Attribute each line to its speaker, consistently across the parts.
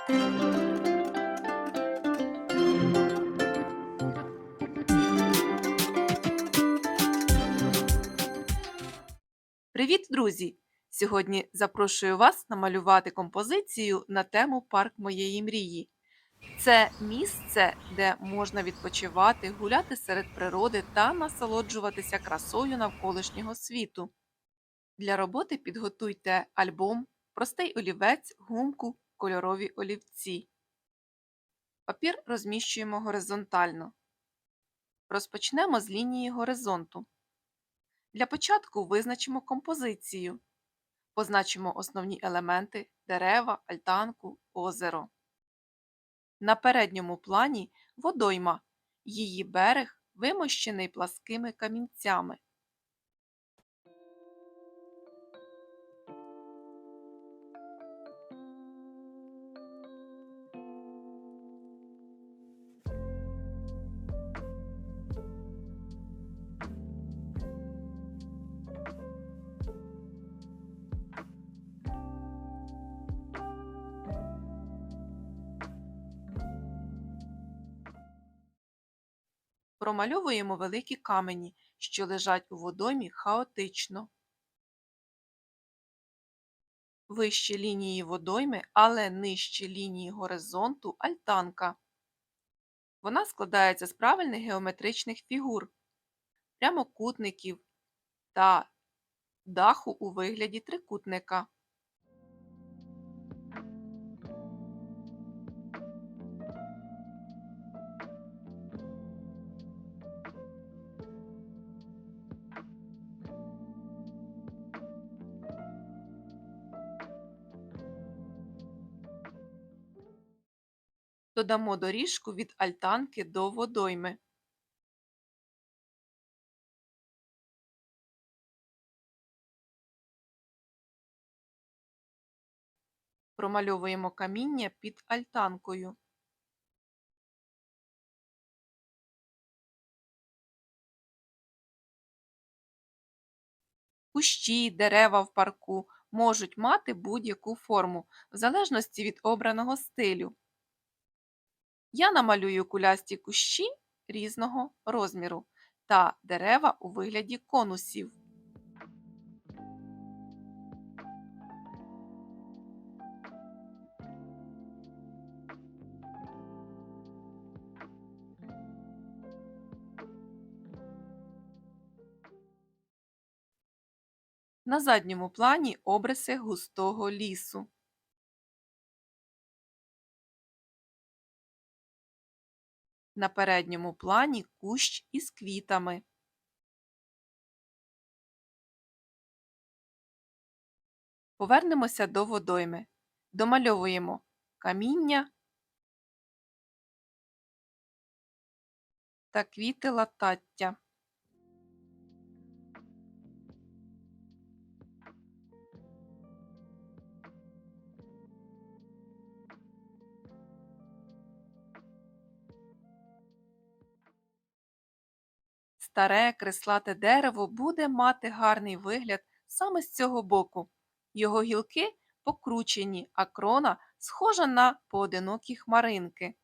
Speaker 1: Привіт, друзі! Сьогодні запрошую вас намалювати композицію на тему «Парк моєї мрії». Це місце, де можна відпочивати, гуляти серед природи та насолоджуватися красою навколишнього світу. Для роботи підготуйте альбом, простий олівець, гумку, кольорові олівці. Папір розміщуємо горизонтально. Розпочнемо з лінії горизонту. Для початку визначимо композицію. Позначимо основні елементи – дерева, альтанку, озеро. На передньому плані – водойма. Її берег вимощений пласкими камінцями. Промальовуємо великі камені, що лежать у водоймі хаотично. Вище лінії водойми, але нижче лінії горизонту – альтанка. Вона складається з правильних геометричних фігур, прямокутників та даху у вигляді трикутника. Додамо доріжку від альтанки до водойми. Промальовуємо каміння під альтанкою. Кущі, дерева в парку можуть мати будь-яку форму, в залежності від обраного стилю. Я намалюю кулясті кущі різного розміру та дерева у вигляді конусів. На задньому плані обриси густого лісу. На передньому плані кущ із квітами. Повернемося до водойми. Домальовуємо каміння та квіти латаття. Старе креслате дерево буде мати гарний вигляд саме з цього боку. Його гілки покручені, а крона схожа на поодинокі хмаринки.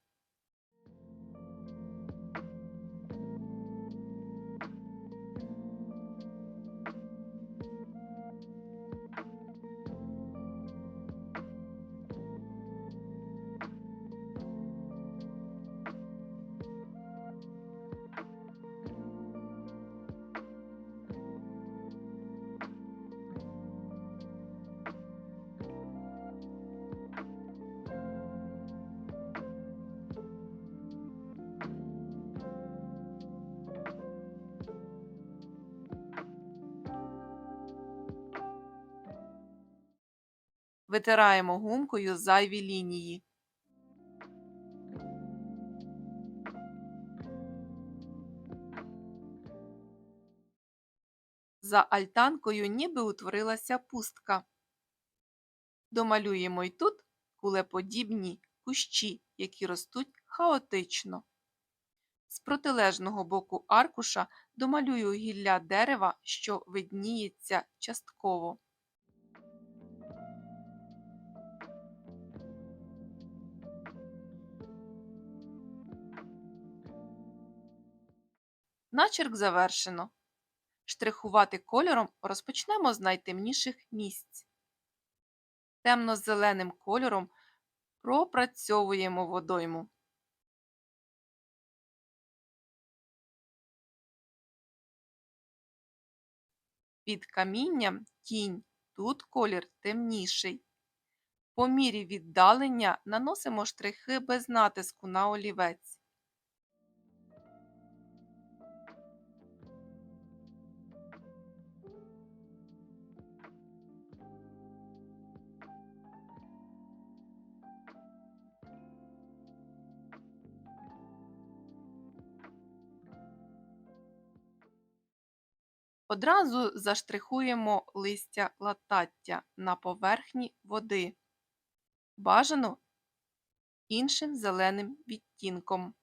Speaker 1: Витираємо гумкою зайві лінії. За альтанкою ніби утворилася пустка. Домалюємо й тут кулеподібні кущі, які ростуть хаотично. З протилежного боку аркуша домалюю гілля дерева, що видніється частково. Начерк завершено. Штрихувати кольором розпочнемо з найтемніших місць. Темно-зеленим кольором пропрацьовуємо водойму. Під камінням тінь, тут колір темніший. По мірі віддалення наносимо штрихи без натиску на олівець. Одразу заштрихуємо листя латаття на поверхні води. Бажано іншим зеленим відтінком.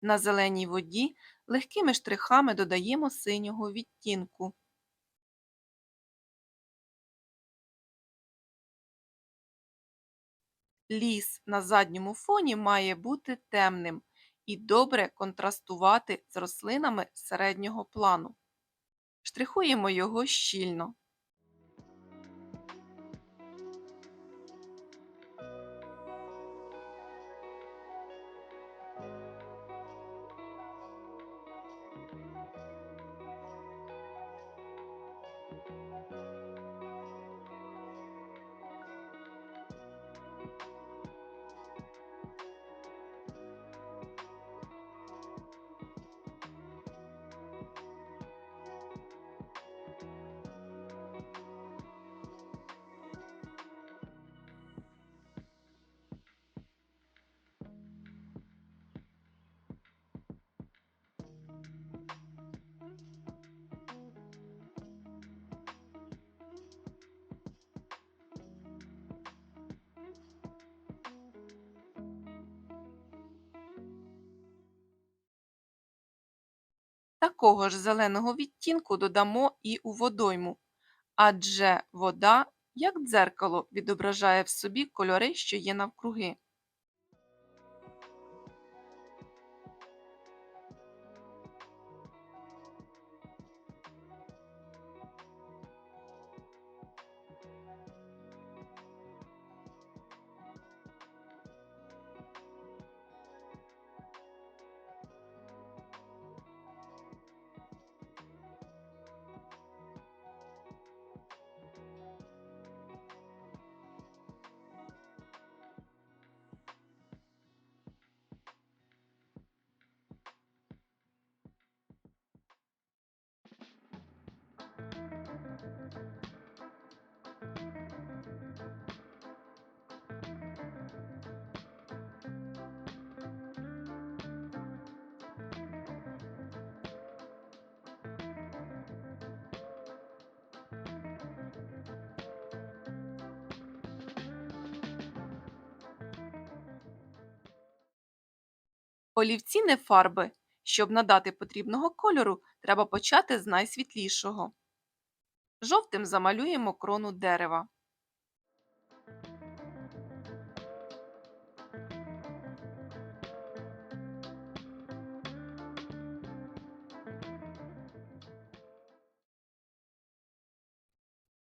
Speaker 1: На зеленій воді легкими штрихами додаємо синього відтінку. Ліс на задньому фоні має бути темним і добре контрастувати з рослинами середнього плану. Штрихуємо його щільно. Такого ж зеленого відтінку додамо і у водойму, адже вода, як дзеркало, відображає в собі кольори, що є навкруги. Олівці не фарби. Щоб надати потрібного кольору, треба почати з найсвітлішого. Жовтим замалюємо крону дерева.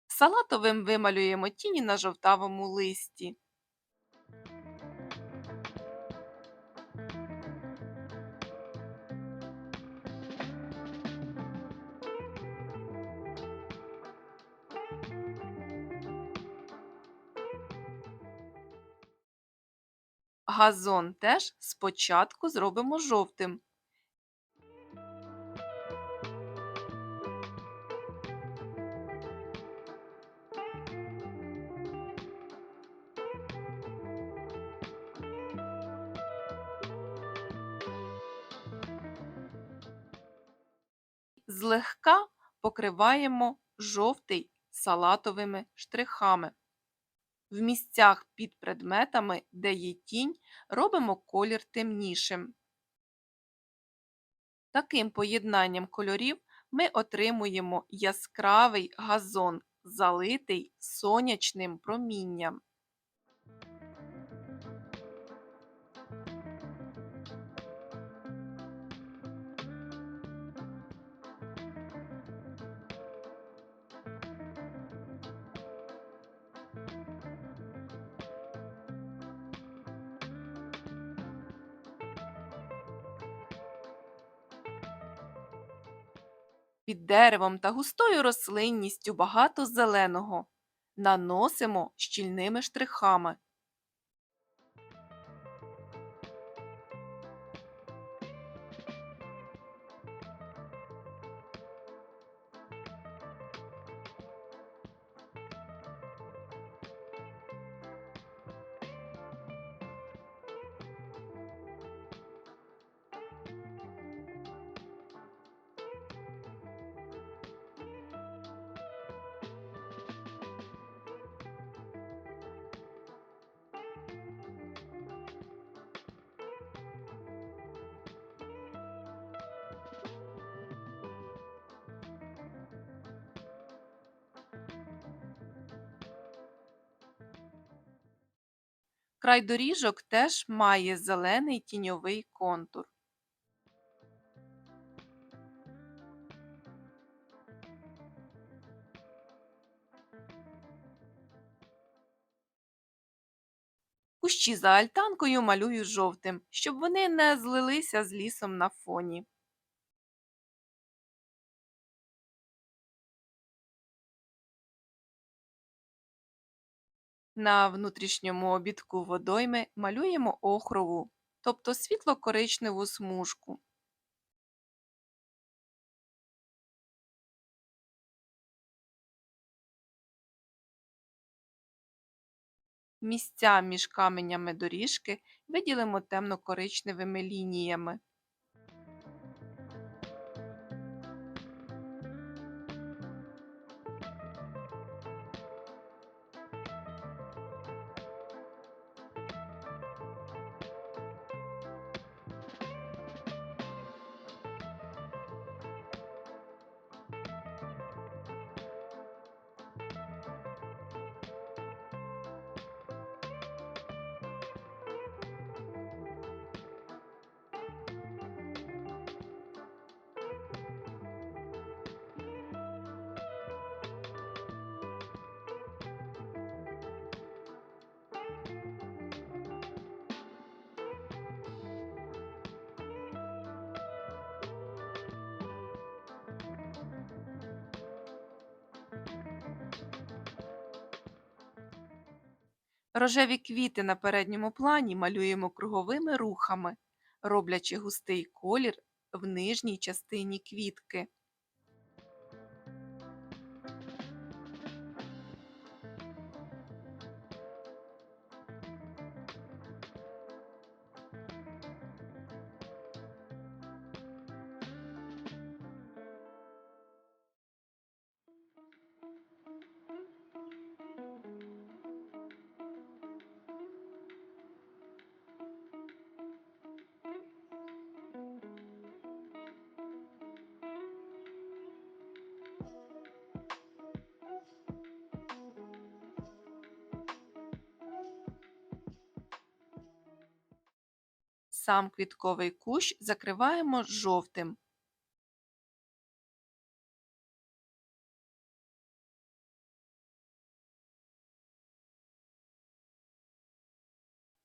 Speaker 1: Салатовим вималюємо тіні на жовтавому листі. Газон теж спочатку зробимо жовтим. Злегка покриваємо жовтий салатовими штрихами. В місцях під предметами, де є тінь, робимо колір темнішим. Таким поєднанням кольорів ми отримуємо яскравий газон, залитий сонячним промінням. Під деревом та густою рослинністю багато зеленого. Наносимо щільними штрихами. Край доріжок теж має зелений тіньовий контур. Кущі за альтанкою малюю жовтим, щоб вони не злилися з лісом на фоні. На внутрішньому обідку водойми малюємо охрову, тобто світло-коричневу смужку. Місця між каменями доріжки виділимо темно-коричневими лініями. Рожеві квіти на передньому плані малюємо круговими рухами, роблячи густий колір в нижній частині квітки. Сам квітковий кущ закриваємо жовтим.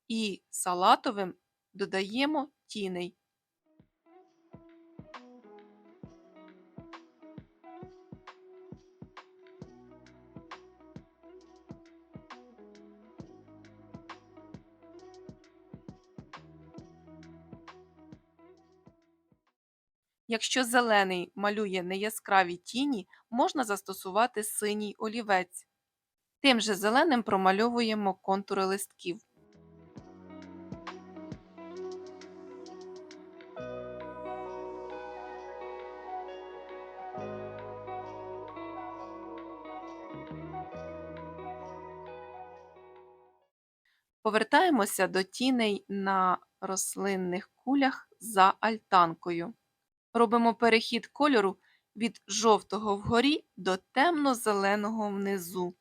Speaker 1: І салатовим додаємо тіней. Якщо зелений малює неяскраві тіні, можна застосувати синій олівець. Тим же зеленим промальовуємо контури листків. Повертаємося до тіней на рослинних кулях за альтанкою. Робимо перехід кольору від жовтого вгорі до темно-зеленого внизу.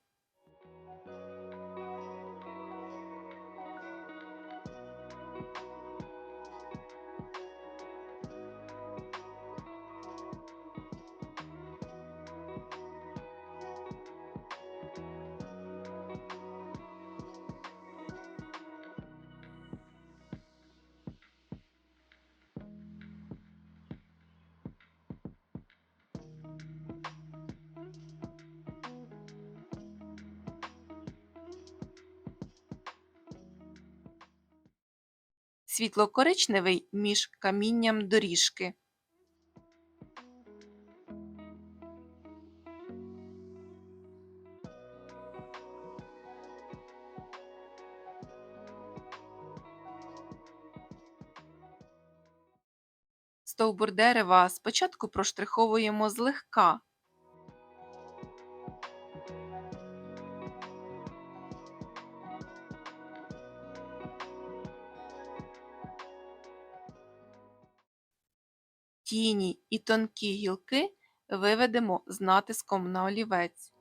Speaker 1: Світло-коричневий між камінням доріжки. Стовбур дерева спочатку проштриховуємо злегка. Тіні і тонкі гілки виведемо з натиском на олівець.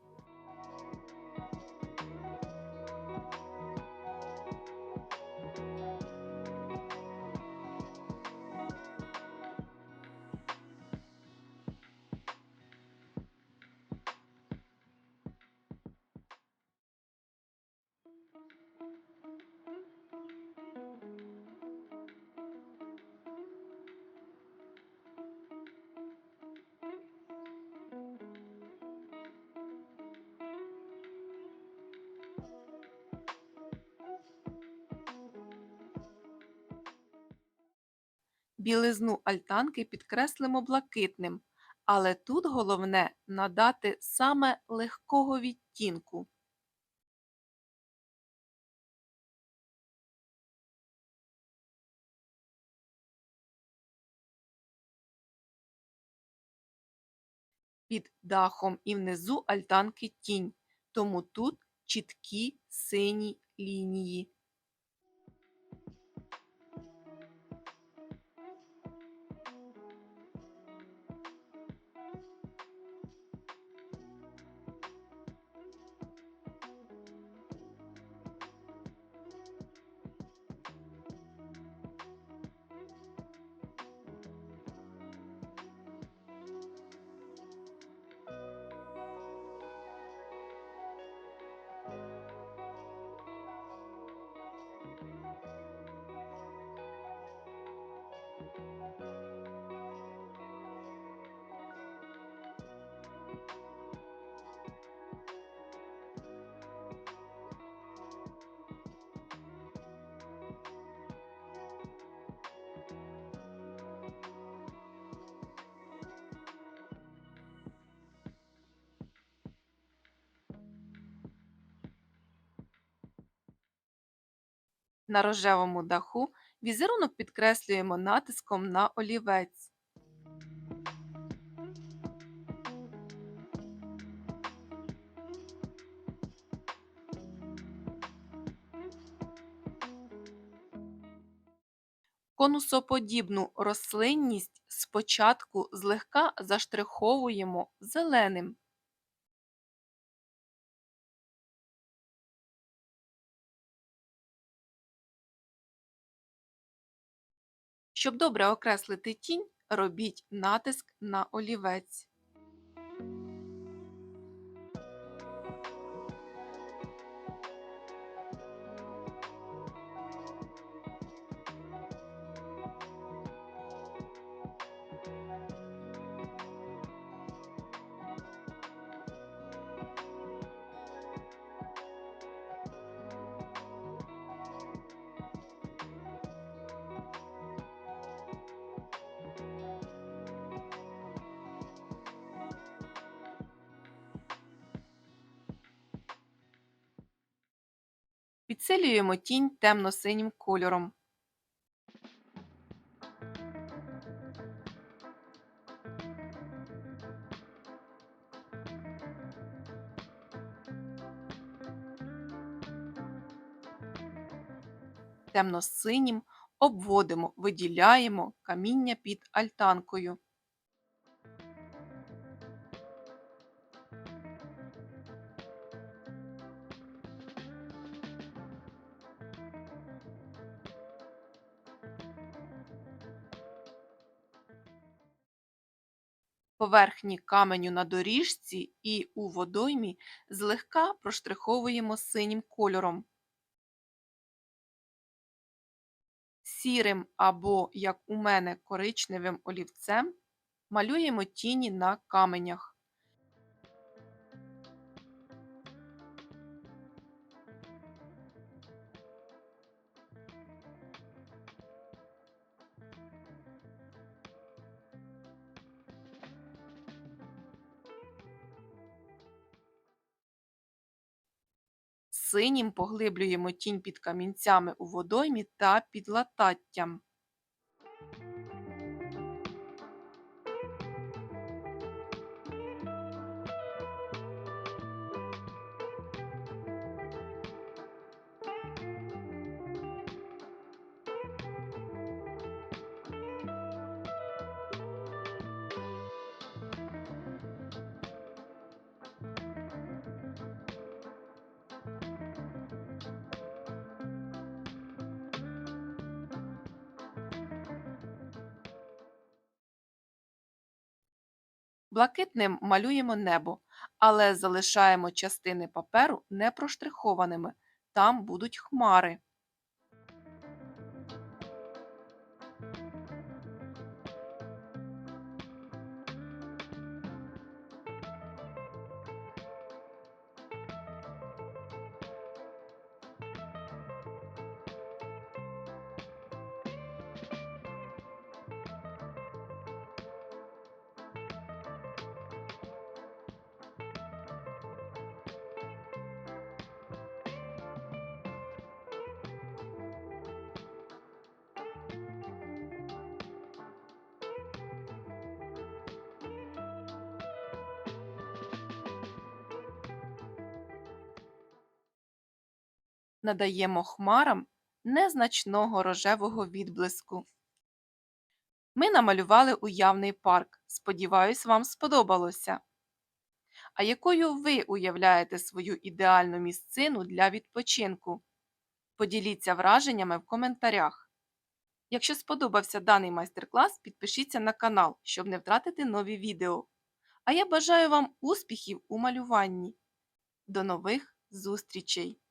Speaker 1: Білизну альтанки підкреслимо блакитним, але тут головне надати саме легкого відтінку. Під дахом і внизу альтанки тінь, тому тут чіткі сині лінії. На рожевому даху візерунок підкреслюємо натиском на олівець. Конусоподібну рослинність спочатку злегка заштриховуємо зеленим. Щоб добре окреслити тінь, робіть натиск на олівець. Підсилюємо тінь темно-синім кольором. Темно-синім обводимо, виділяємо каміння під альтанкою. Поверхні каменю на доріжці і у водоймі злегка проштриховуємо синім кольором. Сірим або, як у мене, коричневим олівцем малюємо тіні на каменях. Синім поглиблюємо тінь під камінцями у водоймі та під лататтям. Блакитним малюємо небо, але залишаємо частини паперу не проштрихованими. Там будуть хмари. Надаємо хмарам незначного рожевого відблиску. Ми намалювали уявний парк. Сподіваюсь, вам сподобалося. А якою ви уявляєте свою ідеальну місцину для відпочинку? Поділіться враженнями в коментарях. Якщо сподобався даний майстер-клас, підпишіться на канал, щоб не втратити нові відео. А я бажаю вам успіхів у малюванні. До нових зустрічей!